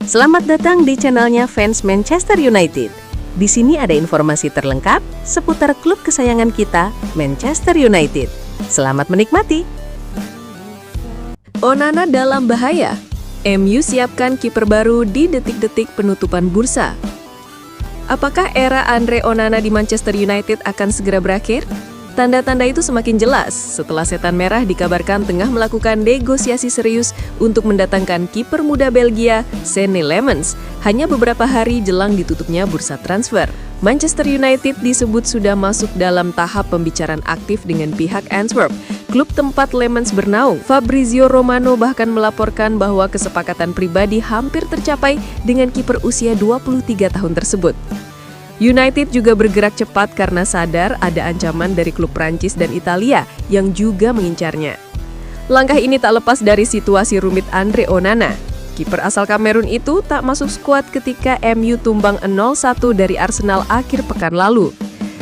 Selamat datang di channelnya Fans Manchester United. Di sini ada informasi terlengkap seputar klub kesayangan kita, Manchester United. Selamat menikmati. Onana dalam bahaya. MU siapkan kiper baru di detik-detik penutupan bursa. Apakah era Andre Onana di Manchester United akan segera berakhir? Tanda-tanda itu semakin jelas setelah Setan Merah dikabarkan tengah melakukan negosiasi serius untuk mendatangkan kiper muda Belgia, Senne Lammens, hanya beberapa hari jelang ditutupnya bursa transfer. Manchester United disebut sudah masuk dalam tahap pembicaraan aktif dengan pihak Antwerp, klub tempat Lammens bernaung. Fabrizio Romano bahkan melaporkan bahwa kesepakatan pribadi hampir tercapai dengan kiper usia 23 tahun tersebut. United juga bergerak cepat karena sadar ada ancaman dari klub Prancis dan Italia yang juga mengincarnya. Langkah ini tak lepas dari situasi rumit Andre Onana. Kiper asal Kamerun itu tak masuk skuad ketika MU tumbang 0-1 dari Arsenal akhir pekan lalu.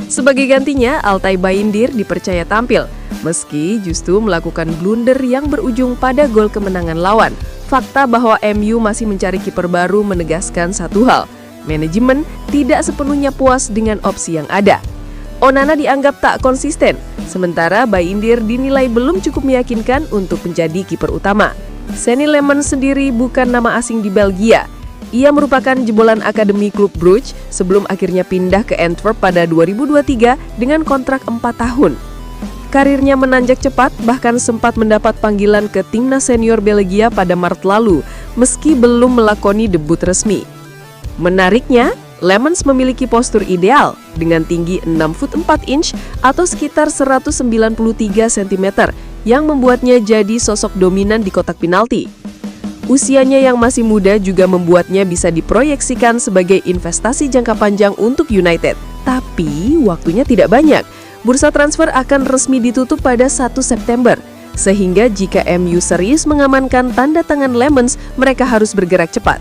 Sebagai gantinya, Altay Bayindir dipercaya tampil, meski justru melakukan blunder yang berujung pada gol kemenangan lawan. Fakta bahwa MU masih mencari kiper baru menegaskan satu hal. Manajemen tidak sepenuhnya puas dengan opsi yang ada. Onana dianggap tak konsisten, sementara Bayindir dinilai belum cukup meyakinkan untuk menjadi kiper utama. Senne Lammens sendiri bukan nama asing di Belgia. Ia merupakan jebolan akademi klub Brugge sebelum akhirnya pindah ke Antwerp pada 2023 dengan kontrak 4 tahun. Karirnya menanjak cepat, bahkan sempat mendapat panggilan ke timnas senior Belgia pada Maret lalu, meski belum melakoni debut resmi. Menariknya, Lammens memiliki postur ideal dengan tinggi 6 foot 4 inch atau sekitar 193 cm yang membuatnya jadi sosok dominan di kotak penalti. Usianya yang masih muda juga membuatnya bisa diproyeksikan sebagai investasi jangka panjang untuk United. Tapi waktunya tidak banyak. Bursa transfer akan resmi ditutup pada 1 September. Sehingga jika MU serius mengamankan tanda tangan Lammens, mereka harus bergerak cepat.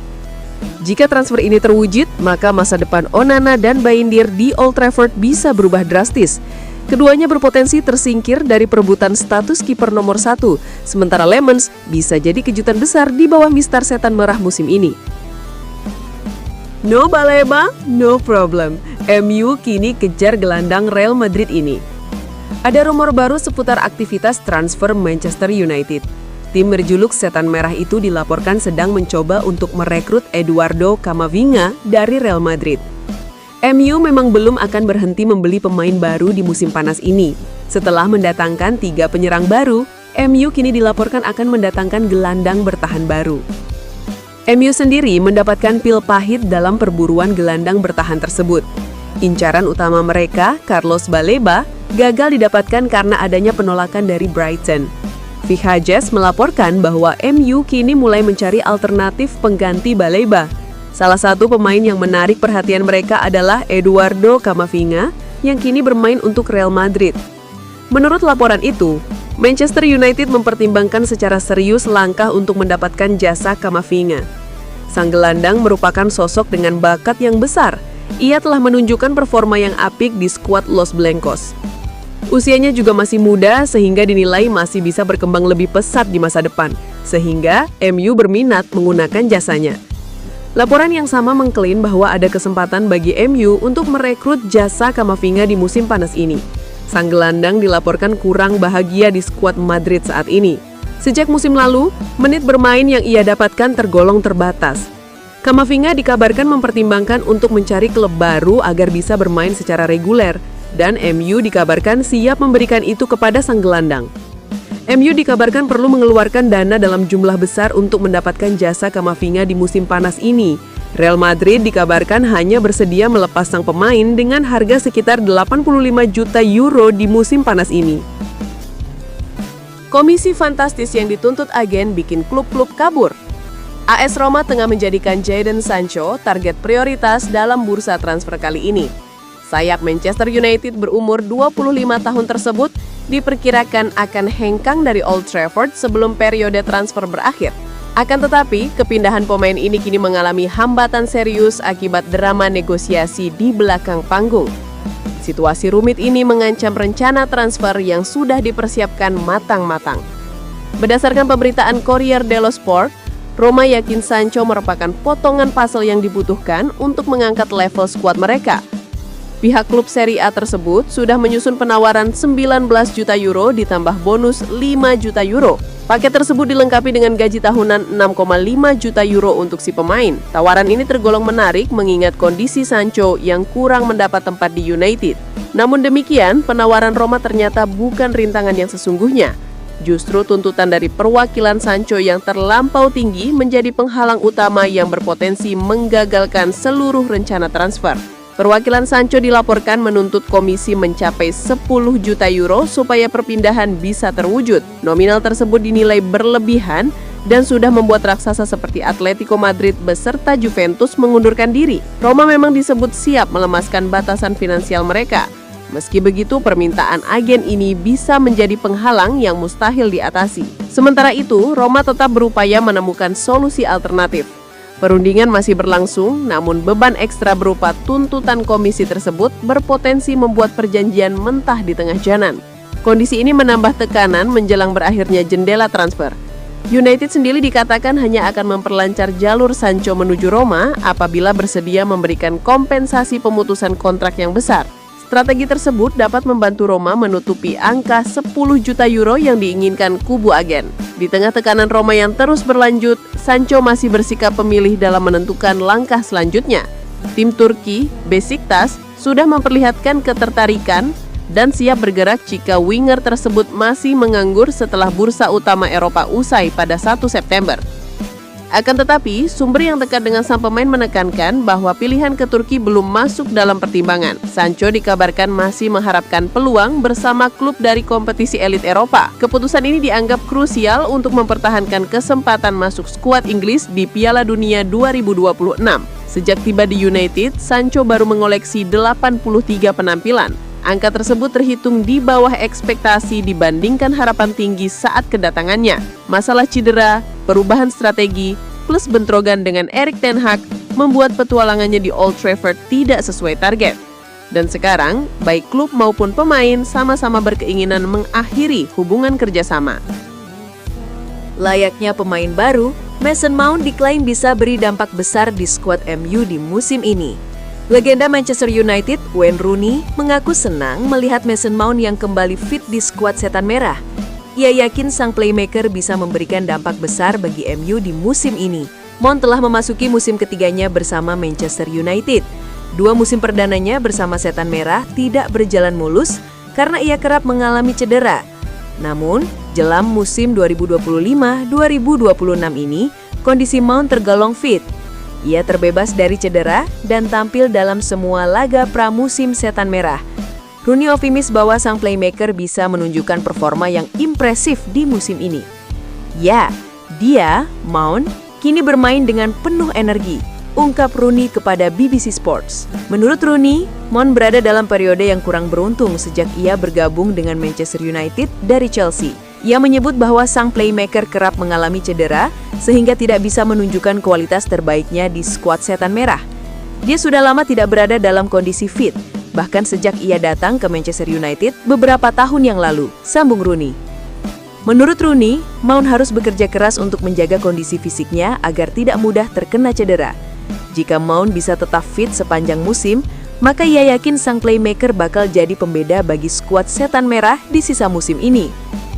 Jika transfer ini terwujud, maka masa depan Onana dan Bayindir di Old Trafford bisa berubah drastis. Keduanya berpotensi tersingkir dari perebutan status kiper nomor 1, sementara Lammens bisa jadi kejutan besar di bawah mistar Setan Merah musim ini. No Baleba, no problem. MU kini kejar gelandang Real Madrid ini. Ada rumor baru seputar aktivitas transfer Manchester United. Tim berjuluk Setan Merah itu dilaporkan sedang mencoba untuk merekrut Eduardo Camavinga dari Real Madrid. MU memang belum akan berhenti membeli pemain baru di musim panas ini. Setelah mendatangkan 3 penyerang baru, MU kini dilaporkan akan mendatangkan gelandang bertahan baru. MU sendiri mendapatkan pil pahit dalam perburuan gelandang bertahan tersebut. Incaran utama mereka, Carlos Baleba, gagal didapatkan karena adanya penolakan dari Brighton. Vihajes melaporkan bahwa MU kini mulai mencari alternatif pengganti Baleba. Salah satu pemain yang menarik perhatian mereka adalah Eduardo Camavinga yang kini bermain untuk Real Madrid. Menurut laporan itu, Manchester United mempertimbangkan secara serius langkah untuk mendapatkan jasa Camavinga. Sang gelandang merupakan sosok dengan bakat yang besar. Ia telah menunjukkan performa yang apik di skuad Los Blancos. Usianya juga masih muda sehingga dinilai masih bisa berkembang lebih pesat di masa depan, sehingga MU berminat menggunakan jasanya. Laporan yang sama mengklaim bahwa ada kesempatan bagi MU untuk merekrut jasa Camavinga di musim panas ini. Sang gelandang dilaporkan kurang bahagia di skuad Madrid saat ini. Sejak musim lalu, menit bermain yang ia dapatkan tergolong terbatas. Camavinga dikabarkan mempertimbangkan untuk mencari klub baru agar bisa bermain secara reguler, dan MU dikabarkan siap memberikan itu kepada sang gelandang. MU dikabarkan perlu mengeluarkan dana dalam jumlah besar untuk mendapatkan jasa Camavinga di musim panas ini. Real Madrid dikabarkan hanya bersedia melepas sang pemain dengan harga sekitar 85 juta euro di musim panas ini. Komisi fantastis yang dituntut agen bikin klub-klub kabur. AS Roma tengah menjadikan Jadon Sancho target prioritas dalam bursa transfer kali ini. Sayap Manchester United berumur 25 tahun tersebut diperkirakan akan hengkang dari Old Trafford sebelum periode transfer berakhir. Akan tetapi, kepindahan pemain ini kini mengalami hambatan serius akibat drama negosiasi di belakang panggung. Situasi rumit ini mengancam rencana transfer yang sudah dipersiapkan matang-matang. Berdasarkan pemberitaan Corriere dello Sport, Roma yakin Sancho merupakan potongan puzzle yang dibutuhkan untuk mengangkat level skuad mereka. Pihak klub Serie A tersebut sudah menyusun penawaran 19 juta euro ditambah bonus 5 juta euro. Paket tersebut dilengkapi dengan gaji tahunan 6,5 juta euro untuk si pemain. Tawaran ini tergolong menarik mengingat kondisi Sancho yang kurang mendapat tempat di United. Namun demikian, penawaran Roma ternyata bukan rintangan yang sesungguhnya. Justru tuntutan dari perwakilan Sancho yang terlampau tinggi menjadi penghalang utama yang berpotensi menggagalkan seluruh rencana transfer. Perwakilan Sancho dilaporkan menuntut komisi mencapai 10 juta euro supaya perpindahan bisa terwujud. Nominal tersebut dinilai berlebihan dan sudah membuat raksasa seperti Atletico Madrid beserta Juventus mengundurkan diri. Roma memang disebut siap melemaskan batasan finansial mereka. Meski begitu, permintaan agen ini bisa menjadi penghalang yang mustahil diatasi. Sementara itu, Roma tetap berupaya menemukan solusi alternatif. Perundingan masih berlangsung, namun beban ekstra berupa tuntutan komisi tersebut berpotensi membuat perjanjian mentah di tengah jalan. Kondisi ini menambah tekanan menjelang berakhirnya jendela transfer. United sendiri dikatakan hanya akan memperlancar jalur Sancho menuju Roma apabila bersedia memberikan kompensasi pemutusan kontrak yang besar. Strategi tersebut dapat membantu Roma menutupi angka 10 juta euro yang diinginkan kubu agen. Di tengah tekanan Roma yang terus berlanjut, Sancho masih bersikap pemilih dalam menentukan langkah selanjutnya. Tim Turki, Besiktas, sudah memperlihatkan ketertarikan dan siap bergerak jika winger tersebut masih menganggur setelah bursa utama Eropa usai pada 1 September. Akan tetapi, sumber yang dekat dengan sang pemain menekankan bahwa pilihan ke Turki belum masuk dalam pertimbangan. Sancho dikabarkan masih mengharapkan peluang bersama klub dari kompetisi elit Eropa. Keputusan ini dianggap krusial untuk mempertahankan kesempatan masuk skuad Inggris di Piala Dunia 2026. Sejak tiba di United, Sancho baru mengoleksi 83 penampilan. Angka tersebut terhitung di bawah ekspektasi dibandingkan harapan tinggi saat kedatangannya. Masalah cedera, perubahan strategi, plus bentrogan dengan Erik ten Hag membuat petualangannya di Old Trafford tidak sesuai target. Dan sekarang, baik klub maupun pemain sama-sama berkeinginan mengakhiri hubungan kerjasama. Layaknya pemain baru, Mason Mount diklaim bisa beri dampak besar di skuad MU di musim ini. Legenda Manchester United, Wayne Rooney, mengaku senang melihat Mason Mount yang kembali fit di skuad Setan Merah. Ia yakin sang playmaker bisa memberikan dampak besar bagi MU di musim ini. Mount telah memasuki musim ketiganya bersama Manchester United. 2 musim perdananya bersama Setan Merah tidak berjalan mulus karena ia kerap mengalami cedera. Namun, jelang musim 2025-2026 ini, kondisi Mount tergolong fit. Ia terbebas dari cedera dan tampil dalam semua laga pramusim Setan Merah. Rooney optimis bahwa sang playmaker bisa menunjukkan performa yang impresif di musim ini. Ya, dia, Mount, kini bermain dengan penuh energi, ungkap Rooney kepada BBC Sports. Menurut Rooney, Mount berada dalam periode yang kurang beruntung sejak ia bergabung dengan Manchester United dari Chelsea. Ia menyebut bahwa sang playmaker kerap mengalami cedera sehingga tidak bisa menunjukkan kualitas terbaiknya di skuad Setan Merah. Dia sudah lama tidak berada dalam kondisi fit, bahkan sejak ia datang ke Manchester United beberapa tahun yang lalu, sambung Rooney. Menurut Rooney, Mount harus bekerja keras untuk menjaga kondisi fisiknya agar tidak mudah terkena cedera. Jika Mount bisa tetap fit sepanjang musim, maka ia yakin sang playmaker bakal jadi pembeda bagi skuad Setan Merah di sisa musim ini.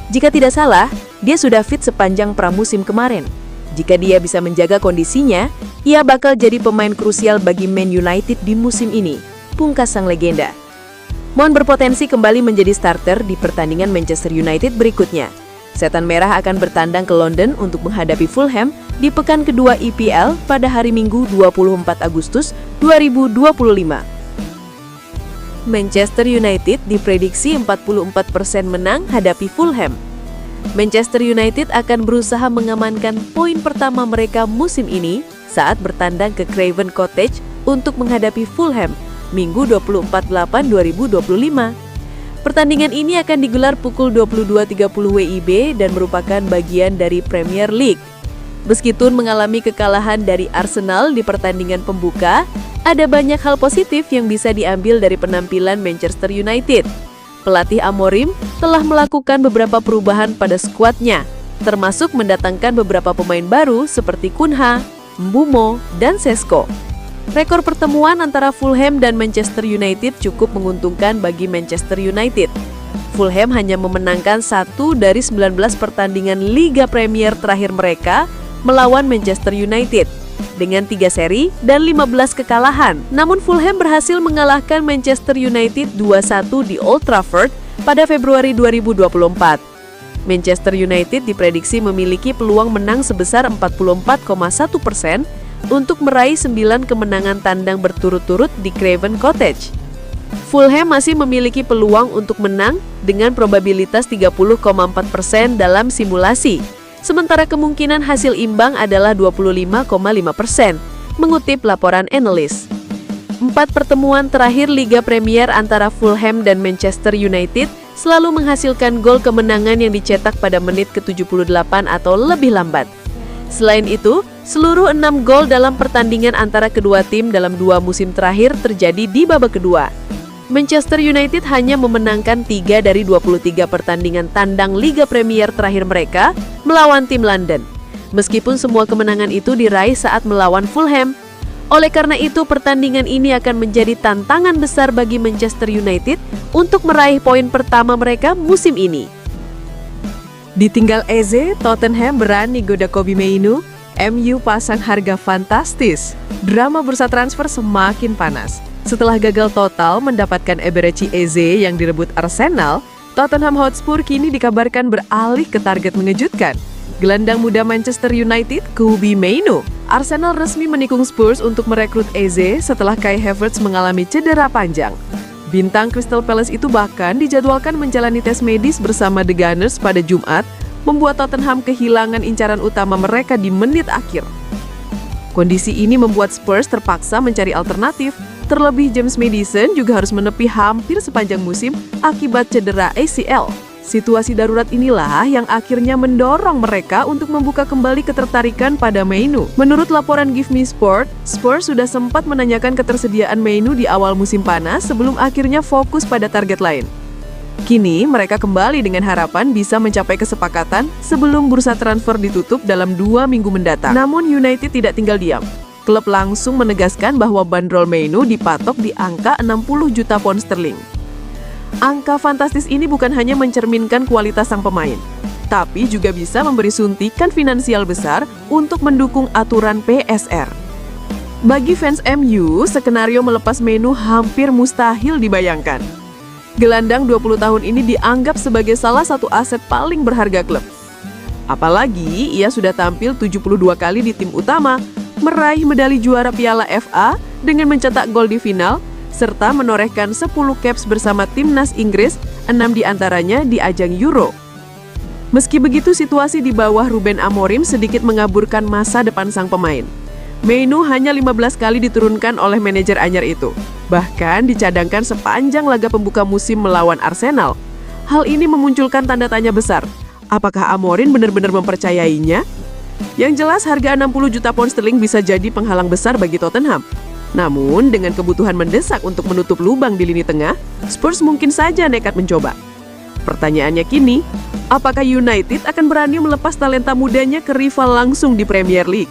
Jika tidak salah, dia sudah fit sepanjang pramusim kemarin. Jika dia bisa menjaga kondisinya, ia bakal jadi pemain krusial bagi Man United di musim ini, pungkas sang legenda. Mount berpotensi kembali menjadi starter di pertandingan Manchester United berikutnya. Setan Merah akan bertandang ke London untuk menghadapi Fulham di pekan kedua EPL pada hari Minggu 24 Agustus 2025. Manchester United diprediksi 44% menang hadapi Fulham. Manchester United akan berusaha mengamankan poin pertama mereka musim ini saat bertandang ke Craven Cottage untuk menghadapi Fulham Minggu 24/8/2025. Pertandingan ini akan digelar pukul 22.30 WIB dan merupakan bagian dari Premier League. Meskipun mengalami kekalahan dari Arsenal di pertandingan pembuka, ada banyak hal positif yang bisa diambil dari penampilan Manchester United. Pelatih Amorim telah melakukan beberapa perubahan pada skuadnya. termasuk mendatangkan beberapa pemain baru seperti Cunha, Mbeumo, dan Sesko. Rekor pertemuan antara Fulham dan Manchester United cukup menguntungkan bagi Manchester United. Fulham hanya memenangkan 1 dari 19 pertandingan Liga Premier terakhir mereka melawan Manchester United dengan 3 seri dan 15 kekalahan. Namun Fulham berhasil mengalahkan Manchester United 2-1 di Old Trafford pada Februari 2024. Manchester United diprediksi memiliki peluang menang sebesar 44,1% untuk meraih 9 kemenangan tandang berturut-turut di Craven Cottage. Fulham masih memiliki peluang untuk menang dengan probabilitas 30,4% dalam simulasi, sementara kemungkinan hasil imbang adalah 25,5%, mengutip laporan analis. 4 pertemuan terakhir Liga Premier antara Fulham dan Manchester United selalu menghasilkan gol kemenangan yang dicetak pada menit ke-78 atau lebih lambat. Selain itu, seluruh 6 gol dalam pertandingan antara kedua tim dalam 2 musim terakhir terjadi di babak kedua. Manchester United hanya memenangkan 3 dari 23 pertandingan tandang Liga Premier terakhir mereka melawan tim London, meskipun semua kemenangan itu diraih saat melawan Fulham. Oleh karena itu, pertandingan ini akan menjadi tantangan besar bagi Manchester United untuk meraih poin pertama mereka musim ini. Ditinggal Eze, Tottenham berani goda Kobbie Mainoo. MU pasang harga fantastis. Drama bursa transfer semakin panas. Setelah gagal total mendapatkan Eberechi Eze yang direbut Arsenal, Tottenham Hotspur kini dikabarkan beralih ke target mengejutkan. Gelandang muda Manchester United, Kobbie Mainoo. Arsenal resmi menikung Spurs untuk merekrut Eze setelah Kai Havertz mengalami cedera panjang. Bintang Crystal Palace itu bahkan dijadwalkan menjalani tes medis bersama The Gunners pada Jumat, membuat Tottenham kehilangan incaran utama mereka di menit akhir. Kondisi ini membuat Spurs terpaksa mencari alternatif, terlebih James Maddison juga harus menepi hampir sepanjang musim akibat cedera ACL. Situasi darurat inilah yang akhirnya mendorong mereka untuk membuka kembali ketertarikan pada Mainoo. Menurut laporan Give Me Sport, Spurs sudah sempat menanyakan ketersediaan Mainoo di awal musim panas sebelum akhirnya fokus pada target lain. Kini mereka kembali dengan harapan bisa mencapai kesepakatan sebelum bursa transfer ditutup dalam 2 minggu mendatang. Namun United tidak tinggal diam. Klub langsung menegaskan bahwa bandrol Mainoo dipatok di angka 60 juta pound sterling. Angka fantastis ini bukan hanya mencerminkan kualitas sang pemain, tapi juga bisa memberi suntikan finansial besar untuk mendukung aturan PSR. Bagi fans MU, skenario melepas Mainoo hampir mustahil dibayangkan. Gelandang 20 tahun ini dianggap sebagai salah satu aset paling berharga klub. Apalagi ia sudah tampil 72 kali di tim utama, meraih medali juara Piala FA dengan mencetak gol di final, serta menorehkan 10 caps bersama timnas Inggris, 6 diantaranya di ajang Euro. Meski begitu, situasi di bawah Ruben Amorim sedikit mengaburkan masa depan sang pemain. Mainoo hanya 15 kali diturunkan oleh manajer anyar itu, bahkan dicadangkan sepanjang laga pembuka musim melawan Arsenal. Hal ini memunculkan tanda tanya besar. Apakah Amorim benar-benar mempercayainya? Yang jelas harga 60 juta pound sterling bisa jadi penghalang besar bagi Tottenham. Namun, dengan kebutuhan mendesak untuk menutup lubang di lini tengah, Spurs mungkin saja nekat mencoba. Pertanyaannya kini, apakah United akan berani melepas talenta mudanya ke rival langsung di Premier League?